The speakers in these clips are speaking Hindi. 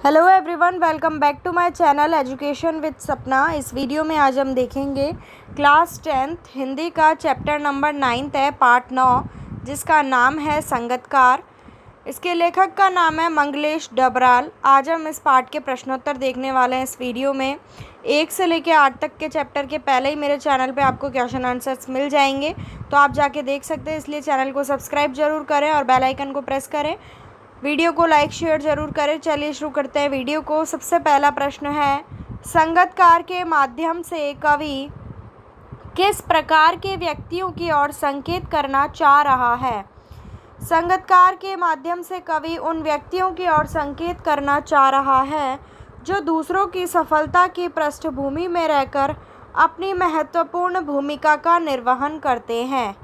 Hello everyone, welcome back to my channel education with Sapna. इस वीडियो में आज हम देखेंगे क्लास 10th हिंदी का चैप्टर नंबर 9 है, पार्ट 9, जिसका नाम है संगतकार। इसके लेखक का नाम है मंगलेश डबराल। आज हम इस पार्ट के प्रश्नोत्तर देखने वाले हैं। इस वीडियो में 1 से लेकर 8 तक के चैप्टर के पहले ही मेरे चैनल पे आपको क्वेश्चन आंसर्स मिल जाएंगे, तो आप जाके देख सकते हैं। इसलिए चैनल को सब्सक्राइब जरूर करें और बेल आइकन को प्रेस करें। वीडियो को लाइक शेयर ज़रूर करें। चलिए शुरू करते हैं वीडियो को। सबसे पहला प्रश्न है, संगतकार के माध्यम से कवि किस प्रकार के व्यक्तियों की ओर संकेत करना चाह रहा है? संगतकार के माध्यम से कवि उन व्यक्तियों की ओर संकेत करना चाह रहा है जो दूसरों की सफलता की पृष्ठभूमि में रहकर अपनी महत्वपूर्ण भूमिका का निर्वहन करते हैं।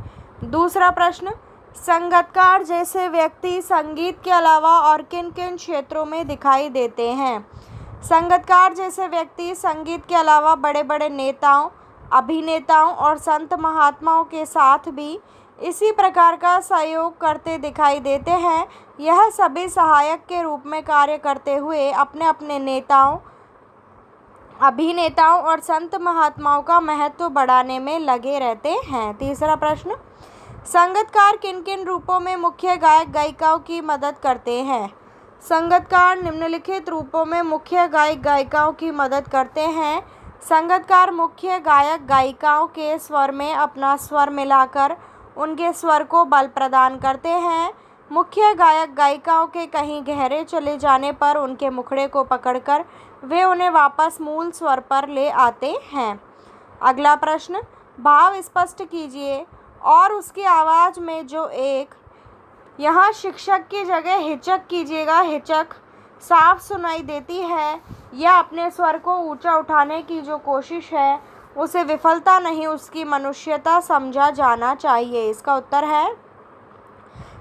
दूसरा प्रश्न, संगतकार जैसे व्यक्ति संगीत के अलावा और किन किन क्षेत्रों में दिखाई देते हैं? संगतकार जैसे व्यक्ति संगीत के अलावा बड़े बड़े नेताओं, अभिनेताओं और संत महात्माओं के साथ भी इसी प्रकार का सहयोग करते दिखाई देते हैं। यह सभी सहायक के रूप में कार्य करते हुए अपने अपने नेताओं, अभिनेताओं और संत महात्माओं का महत्व बढ़ाने में लगे रहते हैं। तीसरा प्रश्न, संगतकार किन किन रूपों में मुख्य गायक गायिकाओं की मदद करते हैं? संगतकार निम्नलिखित रूपों में मुख्य गायक गायिकाओं की मदद करते हैं। संगतकार मुख्य गायक गायिकाओं के स्वर में अपना स्वर मिलाकर उनके स्वर को बल प्रदान करते हैं। मुख्य गायक गायिकाओं के कहीं गहरे चले जाने पर उनके मुखड़े को पकड़कर वे उन्हें वापस मूल स्वर पर ले आते हैं। अगला प्रश्न, भाव स्पष्ट कीजिए और उसकी आवाज़ में जो एक, यहाँ शिक्षक की जगह हिचक कीजिएगा, हिचक साफ सुनाई देती है, या अपने स्वर को ऊंचा उठाने की जो कोशिश है उसे विफलता नहीं उसकी मनुष्यता समझा जाना चाहिए। इसका उत्तर है,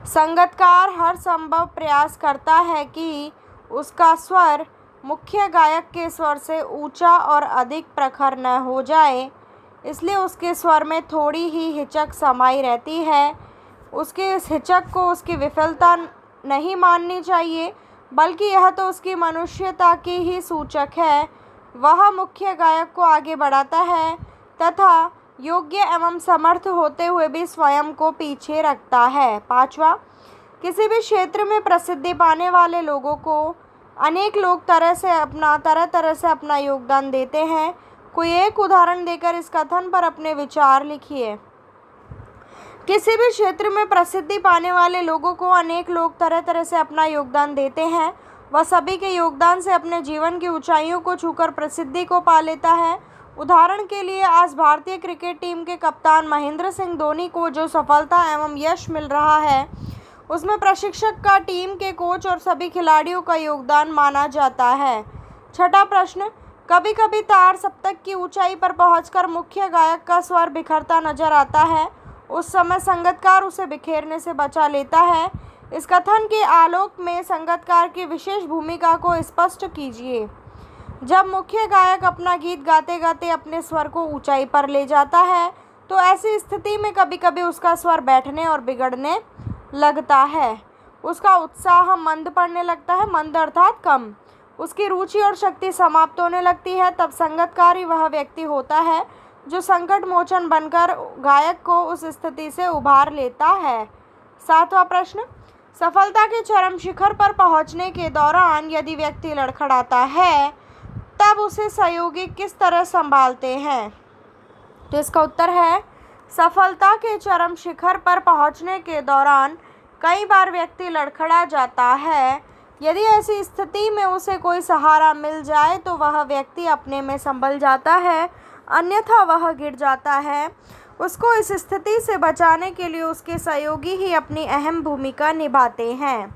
संगतकार हर संभव प्रयास करता है कि उसका स्वर मुख्य गायक के स्वर से ऊंचा और अधिक प्रखर न हो जाए, इसलिए उसके स्वर में थोड़ी ही हिचक समाई रहती है। उसके इस हिचक को उसकी विफलता नहीं माननी चाहिए, बल्कि यह तो उसकी मनुष्यता की ही सूचक है। वह मुख्य गायक को आगे बढ़ाता है तथा योग्य एवं समर्थ होते हुए भी स्वयं को पीछे रखता है। पाँचवा, किसी भी क्षेत्र में प्रसिद्धि पाने वाले लोगों को अनेक लोग तरह तरह से अपना योगदान देते हैं। कोई एक उदाहरण देकर इस कथन पर अपने विचार लिखिए। किसी भी क्षेत्र में प्रसिद्धि पाने वाले लोगों को अनेक लोग तरह तरह से अपना योगदान देते हैं। वह सभी के योगदान से अपने जीवन की ऊंचाइयों को छूकर प्रसिद्धि को पा लेता है। उदाहरण के लिए आज भारतीय क्रिकेट टीम के कप्तान महेंद्र सिंह धोनी को जो सफलता एवं यश मिल रहा है, उसमें प्रशिक्षक का, टीम के कोच और सभी खिलाड़ियों का योगदान माना जाता है। छठा प्रश्न, कभी कभी तार सप्तक की ऊंचाई पर पहुंचकर मुख्य गायक का स्वर बिखरता नजर आता है। उस समय संगतकार उसे बिखेरने से बचा लेता है। इस कथन के आलोक में संगतकार की विशेष भूमिका को स्पष्ट कीजिए। जब मुख्य गायक अपना गीत गाते गाते अपने स्वर को ऊंचाई पर ले जाता है, तो ऐसी स्थिति में कभी कभी उसका स्वर बैठने और बिगड़ने लगता है। उसका उत्साह मंद पड़ने लगता है, मंद अर्थात कम। उसकी रुचि और शक्ति समाप्त होने लगती है। तब संगतकार ही वह व्यक्ति होता है जो संकट मोचन बनकर गायक को उस स्थिति से उबार लेता है। सातवां प्रश्न, सफलता के चरम शिखर पर पहुंचने के दौरान यदि व्यक्ति लड़खड़ाता है, तब उसे सहयोगी किस तरह संभालते हैं? तो इसका उत्तर है, सफलता के चरम शिखर पर पहुंचने के दौरान कई बार व्यक्ति लड़खड़ा जाता है। यदि ऐसी स्थिति में उसे कोई सहारा मिल जाए तो वह व्यक्ति अपने में संभल जाता है, अन्यथा वह गिर जाता है। उसको इस स्थिति से बचाने के लिए उसके सहयोगी ही अपनी अहम भूमिका निभाते हैं।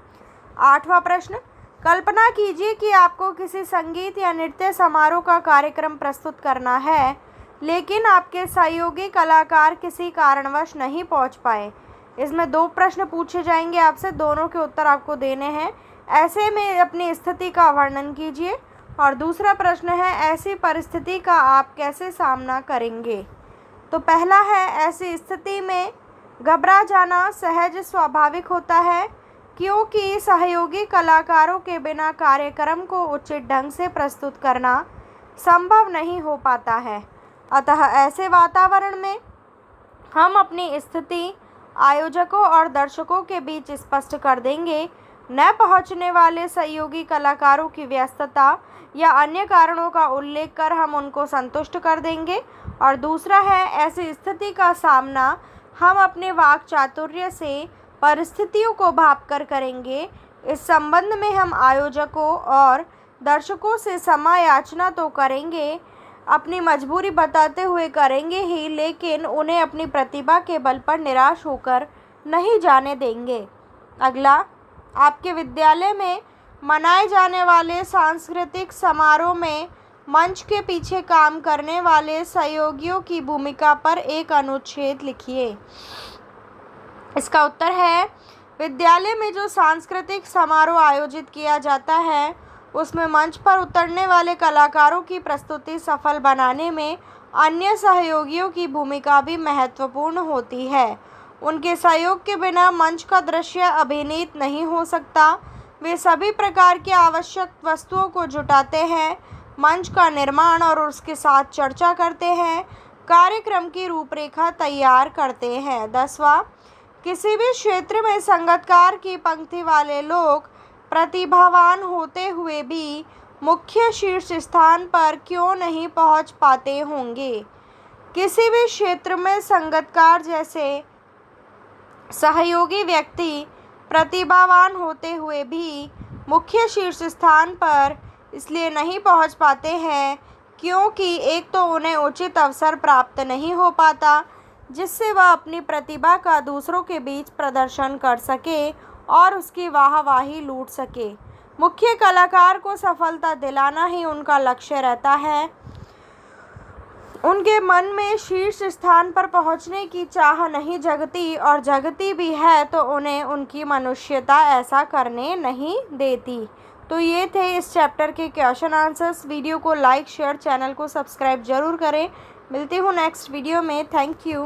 आठवां प्रश्न, कल्पना कीजिए कि आपको किसी संगीत या नृत्य समारोह का कार्यक्रम प्रस्तुत करना है, लेकिन आपके सहयोगी कलाकार किसी कारणवश नहीं पहुंच पाए। इसमें 2 प्रश्न पूछे जाएंगे आपसे, दोनों के उत्तर आपको देने हैं। ऐसे में अपनी स्थिति का वर्णन कीजिए। और दूसरा प्रश्न है, ऐसी परिस्थिति का आप कैसे सामना करेंगे? तो पहला है, ऐसी स्थिति में घबरा जाना सहज स्वाभाविक होता है। क्योंकि सहयोगी कलाकारों के बिना कार्यक्रम को उचित ढंग से प्रस्तुत करना संभव नहीं हो पाता है। अतः ऐसे वातावरण में हम अपनी स्थिति आयोजकों और दर्शकों के बीच स्पष्ट कर देंगे। न पहुंचने वाले सहयोगी कलाकारों की व्यस्तता या अन्य कारणों का उल्लेख कर हम उनको संतुष्ट कर देंगे। और दूसरा है, ऐसी स्थिति का सामना हम अपने वाक चातुर्य से परिस्थितियों को भांपकर करेंगे। इस संबंध में हम आयोजकों और दर्शकों से क्षमा याचना तो करेंगे, अपनी मजबूरी बताते हुए करेंगे ही, लेकिन उन्हें अपनी प्रतिभा के बल पर निराश होकर नहीं जाने देंगे। अगला, आपके विद्यालय में मनाए जाने वाले सांस्कृतिक समारोह में मंच के पीछे काम करने वाले सहयोगियों की भूमिका पर एक अनुच्छेद लिखिए। इसका उत्तर है, विद्यालय में जो सांस्कृतिक समारोह आयोजित किया जाता है उसमें मंच पर उतरने वाले कलाकारों की प्रस्तुति सफल बनाने में अन्य सहयोगियों की भूमिका भी महत्वपूर्ण होती है। उनके सहयोग के बिना मंच का दृश्य अभिनीत नहीं हो सकता। वे सभी प्रकार की आवश्यक वस्तुओं को जुटाते हैं, मंच का निर्माण और उसके साथ चर्चा करते हैं, कार्यक्रम की रूपरेखा तैयार करते हैं। 10वां, किसी भी क्षेत्र में संगीतकार की पंक्ति वाले लोग प्रतिभावान होते हुए भी मुख्य शीर्ष स्थान पर क्यों नहीं पहुंच पाते होंगे। किसी भी क्षेत्र में संगीतकार जैसे सहयोगी व्यक्ति प्रतिभावान होते हुए भी मुख्य शीर्ष स्थान पर इसलिए नहीं पहुंच पाते हैं क्योंकि एक तो उन्हें उचित अवसर प्राप्त नहीं हो पाता जिससे वह अपनी प्रतिभा का दूसरों के बीच प्रदर्शन कर सके और उसकी वाहवाही लूट सके। मुख्य कलाकार को सफलता दिलाना ही उनका लक्ष्य रहता है। उनके मन में शीर्ष स्थान पर पहुंचने की चाह नहीं जगती, और जगती भी है तो उन्हें उनकी मनुष्यता ऐसा करने नहीं देती। तो ये थे इस चैप्टर के क्वेश्चन आंसर्स। वीडियो को लाइक, शेयर, चैनल को सब्सक्राइब जरूर करें। मिलती हूँ नेक्स्ट वीडियो में। Thank you.